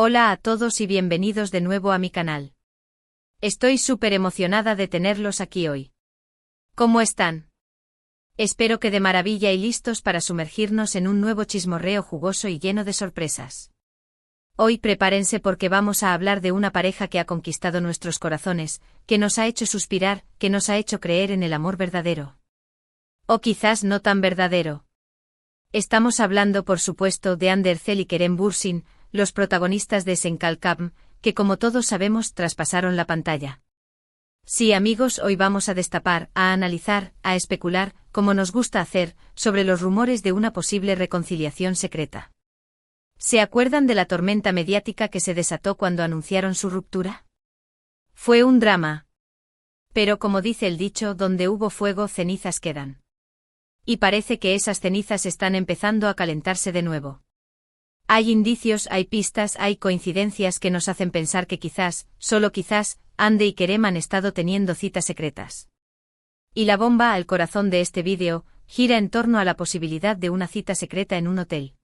Hola a todos y bienvenidos de nuevo a mi canal. Estoy súper emocionada de tenerlos aquí hoy. ¿Cómo están? Espero que de maravilla y listos para sumergirnos en un nuevo chismorreo jugoso y lleno de sorpresas. Hoy prepárense porque vamos a hablar de una pareja que ha conquistado nuestros corazones, que nos ha hecho suspirar, que nos ha hecho creer en el amor verdadero. O quizás no tan verdadero. Estamos hablando por supuesto de Ander Zel y Kerem Bürsin, los protagonistas de Senkalkam, que como todos sabemos traspasaron la pantalla. Sí amigos, hoy vamos a destapar, a analizar, a especular, como nos gusta hacer, sobre los rumores de una posible reconciliación secreta. ¿Se acuerdan de la tormenta mediática que se desató cuando anunciaron su ruptura? Fue un drama. Pero como dice el dicho, donde hubo fuego, cenizas quedan. Y parece que esas cenizas están empezando a calentarse de nuevo. Hay indicios, hay pistas, hay coincidencias que nos hacen pensar que quizás, solo quizás, Ande y Kerem han estado teniendo citas secretas. Y la bomba al corazón de este vídeo gira en torno a la posibilidad de una cita secreta en un hotel.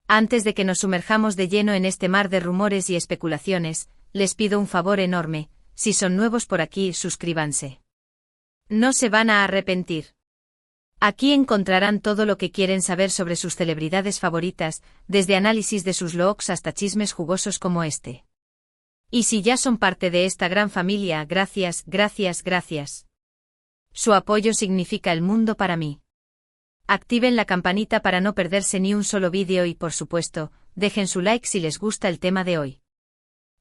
Antes de que nos sumerjamos de lleno en este mar de rumores y especulaciones, les pido un favor enorme: si son nuevos por aquí, suscríbanse. No se van a arrepentir. Aquí encontrarán todo lo que quieren saber sobre sus celebridades favoritas, desde análisis de sus looks hasta chismes jugosos como este. Y si ya son parte de esta gran familia, gracias, gracias, gracias. Su apoyo significa el mundo para mí. Activen la campanita para no perderse ni un solo vídeo y por supuesto, dejen su like si les gusta el tema de hoy.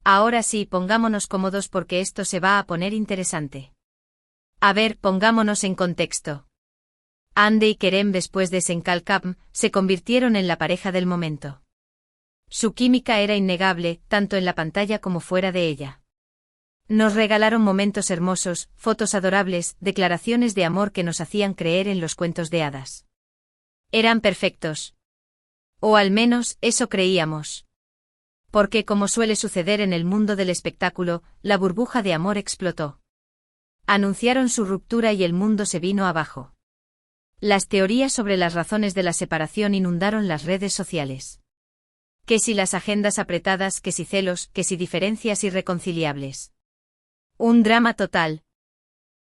Ahora sí, pongámonos cómodos porque esto se va a poner interesante. A ver, pongámonos en contexto. Ande y Kerem después de Senkalkam se convirtieron en la pareja del momento. Su química era innegable, tanto en la pantalla como fuera de ella. Nos regalaron momentos hermosos, fotos adorables, declaraciones de amor que nos hacían creer en los cuentos de hadas. Eran perfectos. O al menos, eso creíamos. Porque como suele suceder en el mundo del espectáculo, la burbuja de amor explotó. Anunciaron su ruptura y el mundo se vino abajo. Las teorías sobre las razones de la separación inundaron las redes sociales. Que si las agendas apretadas, que si celos, que si diferencias irreconciliables. Un drama total.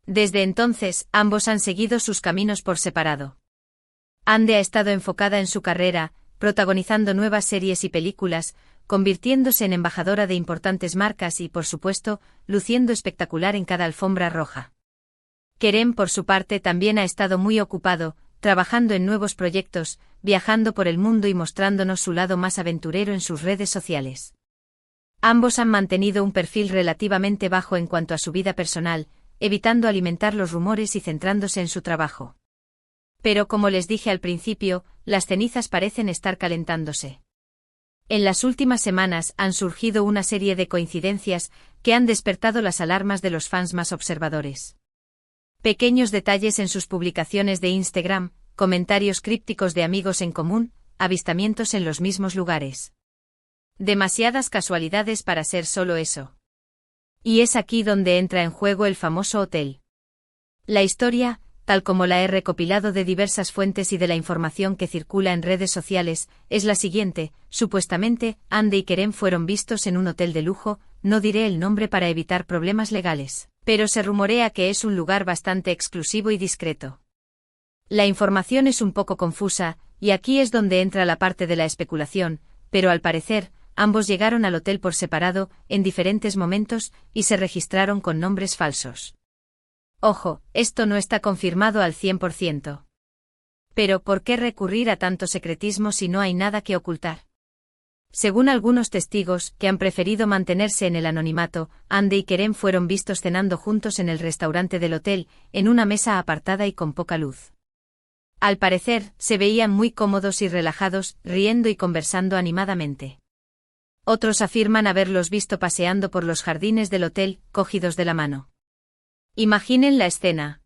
Desde entonces, ambos han seguido sus caminos por separado. Ande ha estado enfocada en su carrera, protagonizando nuevas series y películas, convirtiéndose en embajadora de importantes marcas y, por supuesto, luciendo espectacular en cada alfombra roja. Kerem, por su parte, también ha estado muy ocupado, trabajando en nuevos proyectos, viajando por el mundo y mostrándonos su lado más aventurero en sus redes sociales. Ambos han mantenido un perfil relativamente bajo en cuanto a su vida personal, evitando alimentar los rumores y centrándose en su trabajo. Pero como les dije al principio, las cenizas parecen estar calentándose. En las últimas semanas han surgido una serie de coincidencias que han despertado las alarmas de los fans más observadores. Pequeños detalles en sus publicaciones de Instagram, comentarios crípticos de amigos en común, avistamientos en los mismos lugares. Demasiadas casualidades para ser solo eso. Y es aquí donde entra en juego el famoso hotel. La historia, tal como la he recopilado de diversas fuentes y de la información que circula en redes sociales, es la siguiente: supuestamente, Ande y Kerem fueron vistos en un hotel de lujo, no diré el nombre para evitar problemas legales, pero se rumorea que es un lugar bastante exclusivo y discreto. La información es un poco confusa, y aquí es donde entra la parte de la especulación, pero al parecer, ambos llegaron al hotel por separado, en diferentes momentos, y se registraron con nombres falsos. Ojo, esto no está confirmado al 100%. Pero ¿por qué recurrir a tanto secretismo si no hay nada que ocultar? Según algunos testigos, que han preferido mantenerse en el anonimato, Ande y Kerem fueron vistos cenando juntos en el restaurante del hotel, en una mesa apartada y con poca luz. Al parecer, se veían muy cómodos y relajados, riendo y conversando animadamente. Otros afirman haberlos visto paseando por los jardines del hotel, cogidos de la mano. Imaginen la escena.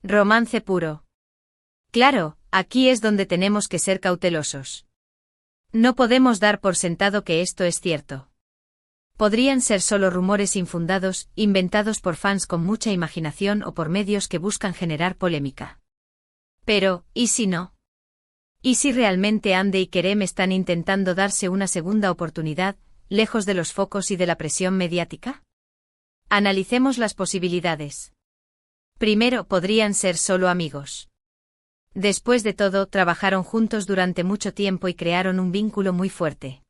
Romance puro. Claro, aquí es donde tenemos que ser cautelosos. No podemos dar por sentado que esto es cierto. Podrían ser solo rumores infundados, inventados por fans con mucha imaginación o por medios que buscan generar polémica. Pero, ¿y si no? ¿Y si realmente Ande y Kerem están intentando darse una segunda oportunidad, lejos de los focos y de la presión mediática? Analicemos las posibilidades. Primero, podrían ser solo amigos. Después de todo, trabajaron juntos durante mucho tiempo y crearon un vínculo muy fuerte.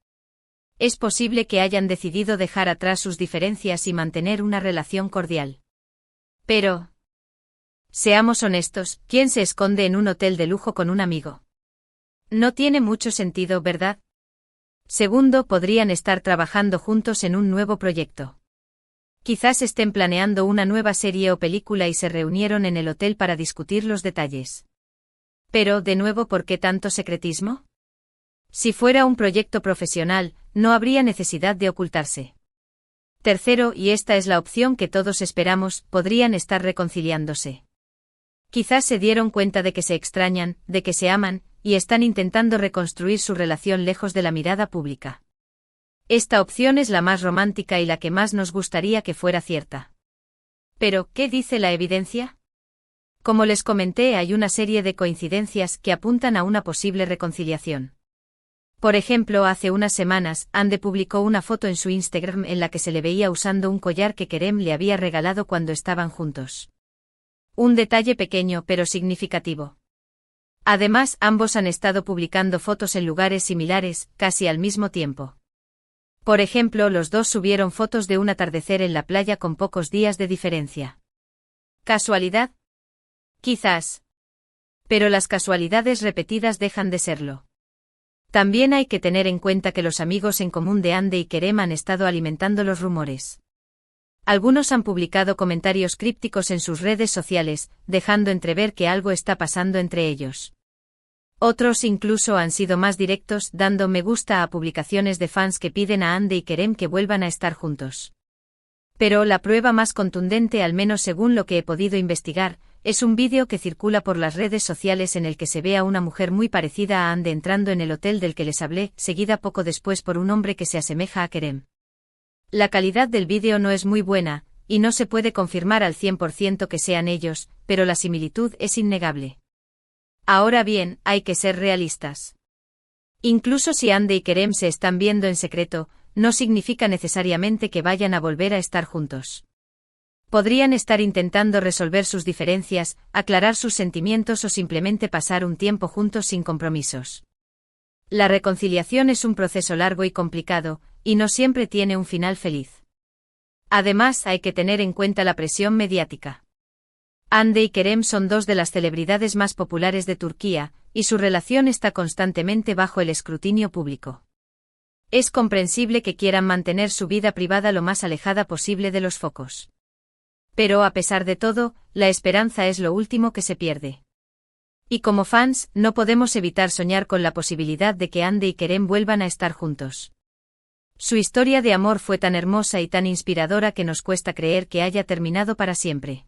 Es posible que hayan decidido dejar atrás sus diferencias y mantener una relación cordial. Pero, seamos honestos, ¿quién se esconde en un hotel de lujo con un amigo? No tiene mucho sentido, ¿verdad? Segundo, podrían estar trabajando juntos en un nuevo proyecto. Quizás estén planeando una nueva serie o película y se reunieron en el hotel para discutir los detalles. Pero, de nuevo, ¿por qué tanto secretismo? Si fuera un proyecto profesional, no habría necesidad de ocultarse. Tercero, y esta es la opción que todos esperamos, podrían estar reconciliándose. Quizás se dieron cuenta de que se extrañan, de que se aman, y están intentando reconstruir su relación lejos de la mirada pública. Esta opción es la más romántica y la que más nos gustaría que fuera cierta. Pero, ¿qué dice la evidencia? Como les comenté, hay una serie de coincidencias que apuntan a una posible reconciliación. Por ejemplo, hace unas semanas, Ande publicó una foto en su Instagram en la que se le veía usando un collar que Kerem le había regalado cuando estaban juntos. Un detalle pequeño pero significativo. Además, ambos han estado publicando fotos en lugares similares, casi al mismo tiempo. Por ejemplo, los dos subieron fotos de un atardecer en la playa con pocos días de diferencia. ¿Casualidad? Quizás. Pero las casualidades repetidas dejan de serlo. También hay que tener en cuenta que los amigos en común de Ande y Kerem han estado alimentando los rumores. Algunos han publicado comentarios crípticos en sus redes sociales, dejando entrever que algo está pasando entre ellos. Otros incluso han sido más directos, dando me gusta a publicaciones de fans que piden a Ande y Kerem que vuelvan a estar juntos. Pero la prueba más contundente, al menos según lo que he podido investigar, es un vídeo que circula por las redes sociales en el que se ve a una mujer muy parecida a Ande entrando en el hotel del que les hablé, seguida poco después por un hombre que se asemeja a Kerem. La calidad del vídeo no es muy buena, y no se puede confirmar al 100% que sean ellos, pero la similitud es innegable. Ahora bien, hay que ser realistas. Incluso si Ande y Kerem se están viendo en secreto, no significa necesariamente que vayan a volver a estar juntos. Podrían estar intentando resolver sus diferencias, aclarar sus sentimientos o simplemente pasar un tiempo juntos sin compromisos. La reconciliación es un proceso largo y complicado, y no siempre tiene un final feliz. Además, hay que tener en cuenta la presión mediática. Ande y Kerem son dos de las celebridades más populares de Turquía, y su relación está constantemente bajo el escrutinio público. Es comprensible que quieran mantener su vida privada lo más alejada posible de los focos. Pero a pesar de todo, la esperanza es lo último que se pierde. Y como fans, no podemos evitar soñar con la posibilidad de que Ande y Kerem vuelvan a estar juntos. Su historia de amor fue tan hermosa y tan inspiradora que nos cuesta creer que haya terminado para siempre.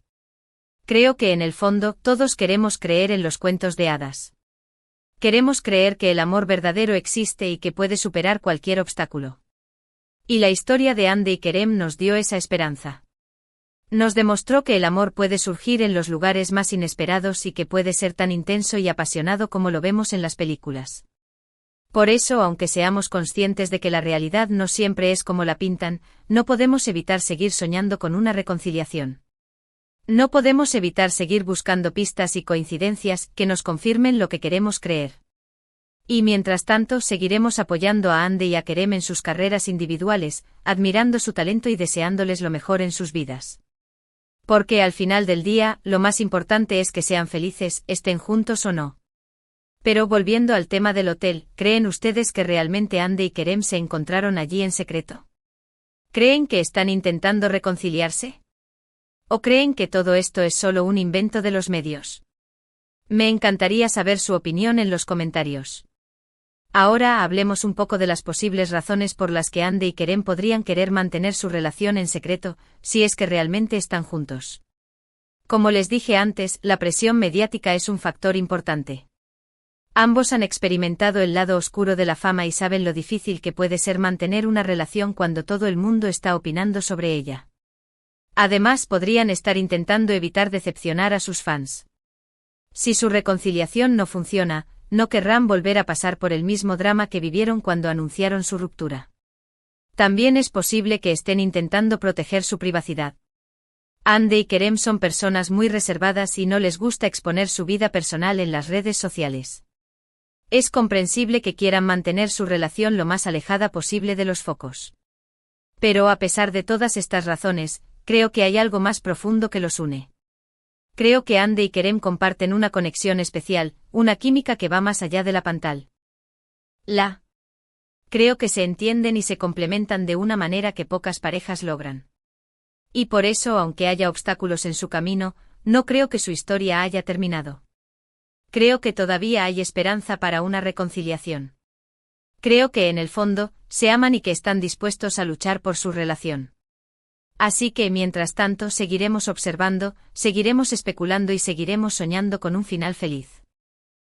Creo que en el fondo, todos queremos creer en los cuentos de hadas. Queremos creer que el amor verdadero existe y que puede superar cualquier obstáculo. Y la historia de Ande y Kerem nos dio esa esperanza. Nos demostró que el amor puede surgir en los lugares más inesperados y que puede ser tan intenso y apasionado como lo vemos en las películas. Por eso, aunque seamos conscientes de que la realidad no siempre es como la pintan, no podemos evitar seguir soñando con una reconciliación. No podemos evitar seguir buscando pistas y coincidencias que nos confirmen lo que queremos creer. Y mientras tanto, seguiremos apoyando a Ande y a Kerem en sus carreras individuales, admirando su talento y deseándoles lo mejor en sus vidas. Porque al final del día, lo más importante es que sean felices, estén juntos o no. Pero volviendo al tema del hotel, ¿creen ustedes que realmente Ande y Kerem se encontraron allí en secreto? ¿Creen que están intentando reconciliarse? ¿O creen que todo esto es solo un invento de los medios? Me encantaría saber su opinión en los comentarios. Ahora hablemos un poco de las posibles razones por las que Ande y Kerem podrían querer mantener su relación en secreto, si es que realmente están juntos. Como les dije antes, la presión mediática es un factor importante. Ambos han experimentado el lado oscuro de la fama y saben lo difícil que puede ser mantener una relación cuando todo el mundo está opinando sobre ella. Además, podrían estar intentando evitar decepcionar a sus fans. Si su reconciliación no funciona, no querrán volver a pasar por el mismo drama que vivieron cuando anunciaron su ruptura. También es posible que estén intentando proteger su privacidad. Hande y Kerem son personas muy reservadas y no les gusta exponer su vida personal en las redes sociales. Es comprensible que quieran mantener su relación lo más alejada posible de los focos. Pero a pesar de todas estas razones, creo que hay algo más profundo que los une. Creo que Hande y Kerem comparten una conexión especial, una química que va más allá de la pantalla. Creo que se entienden y se complementan de una manera que pocas parejas logran. Y por eso, aunque haya obstáculos en su camino, no creo que su historia haya terminado. Creo que todavía hay esperanza para una reconciliación. Creo que en el fondo, se aman y que están dispuestos a luchar por su relación. Así que mientras tanto seguiremos observando, seguiremos especulando y seguiremos soñando con un final feliz.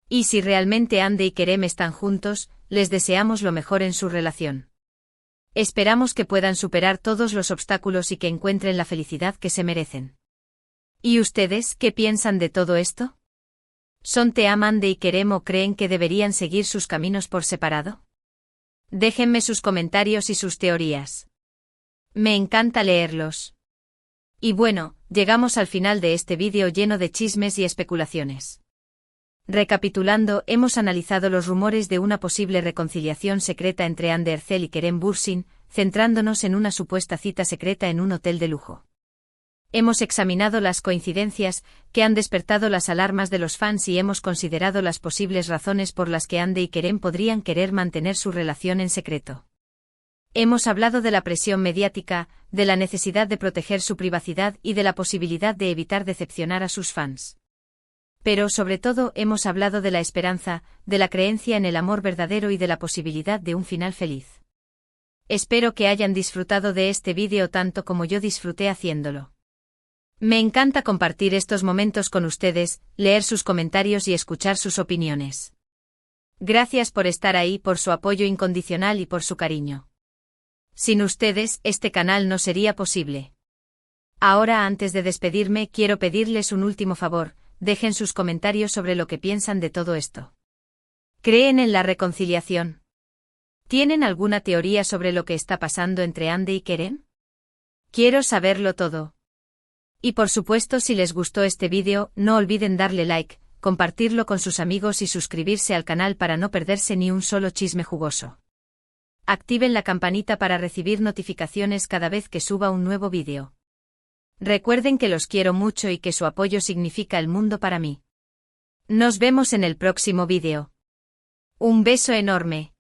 Y si realmente Hande y Kerem están juntos, les deseamos lo mejor en su relación. Esperamos que puedan superar todos los obstáculos y que encuentren la felicidad que se merecen. ¿Y ustedes qué piensan de todo esto? ¿Son team Hande y Kerem o creen que deberían seguir sus caminos por separado? Déjenme sus comentarios y sus teorías. Me encanta leerlos. Y bueno, llegamos al final de este vídeo lleno de chismes y especulaciones. Recapitulando, hemos analizado los rumores de una posible reconciliación secreta entre Hande Erçel y Kerem Bürsin, centrándonos en una supuesta cita secreta en un hotel de lujo. Hemos examinado las coincidencias que han despertado las alarmas de los fans y hemos considerado las posibles razones por las que Hande y Kerem podrían querer mantener su relación en secreto. Hemos hablado de la presión mediática, de la necesidad de proteger su privacidad y de la posibilidad de evitar decepcionar a sus fans. Pero sobre todo hemos hablado de la esperanza, de la creencia en el amor verdadero y de la posibilidad de un final feliz. Espero que hayan disfrutado de este vídeo tanto como yo disfruté haciéndolo. Me encanta compartir estos momentos con ustedes, leer sus comentarios y escuchar sus opiniones. Gracias por estar ahí, por su apoyo incondicional y por su cariño. Sin ustedes, este canal no sería posible. Ahora, antes de despedirme, quiero pedirles un último favor. Dejen sus comentarios sobre lo que piensan de todo esto. ¿Creen en la reconciliación? ¿Tienen alguna teoría sobre lo que está pasando entre Hande y Kerem? Quiero saberlo todo. Y por supuesto, si les gustó este vídeo, no olviden darle like, compartirlo con sus amigos y suscribirse al canal para no perderse ni un solo chisme jugoso. Activen la campanita para recibir notificaciones cada vez que suba un nuevo vídeo. Recuerden que los quiero mucho y que su apoyo significa el mundo para mí. Nos vemos en el próximo vídeo. Un beso enorme.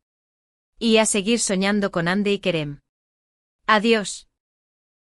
Y a seguir soñando con Hande y Kerem. Adiós.